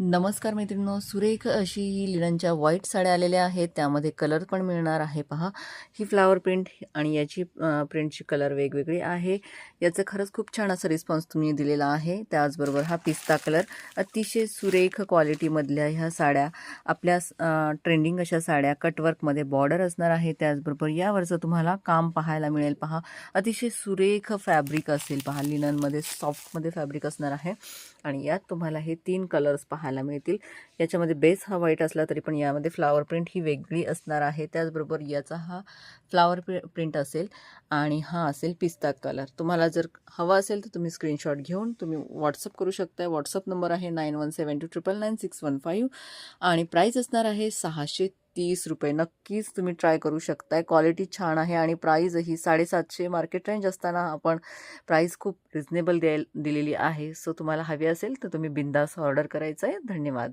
नमस्कार मैत्रिणींनो, सुरेख अशी ही लिननच्या व्हाईट साड्या आलेल्या आहेत. त्यामध्ये कलर पण मिळणार आहे. पहा, ही फ्लावर प्रिंट आणि याची प्रिंटची कलर वेगवेगळी आहे. याचं खरंच खूप छान असा रिस्पॉन्स तुम्ही दिलेला आहे. त्याचबरोबर हा पिस्ता कलर, अतिशय सुरेख क्वालिटीमधल्या ह्या साड्या, आपल्या ट्रेंडिंग अशा साड्या, कटवर्कमध्ये बॉर्डर असणार आहे. त्याचबरोबर यावरचं तुम्हाला काम पाहायला मिळेल. पहा, अतिशय सुरेख फॅब्रिक असेल. पहा, लिननमध्ये सॉफ्टमध्ये फॅब्रिक असणार आहे आणि यात तुम्हाला हे 3 कलर्स पाहायला मिळतील. याच्यामध्ये बेस हा व्हाईट असला तरी पण यामध्ये फ्लावर प्रिंट ही वेगळी असणार आहे. त्याचबरोबर याचा हा फ्लावर प्रिंट असेल आणि हा असेल पिस्ता कलर. तुम्हाला जर हवा असेल तर तुम्ही स्क्रीनशॉट घेऊन तुम्ही व्हॉट्सअप करू शकता. व्हॉट्सअप नंबर आहे 9172999615 आणि प्राईस असणार आहे 630 रुपये. नक्कीच तुम्ही ट्राय करू शकताय. क्वालिटी छान आहे आणि प्राईज ही 750 मार्केट रेंज असताना आपण प्राईस खूप रिझनेबल दिलेली आहे. सो तुम्हाला हवी असेल तर तुम्ही बिंदास ऑर्डर करायचं आहे. धन्यवाद.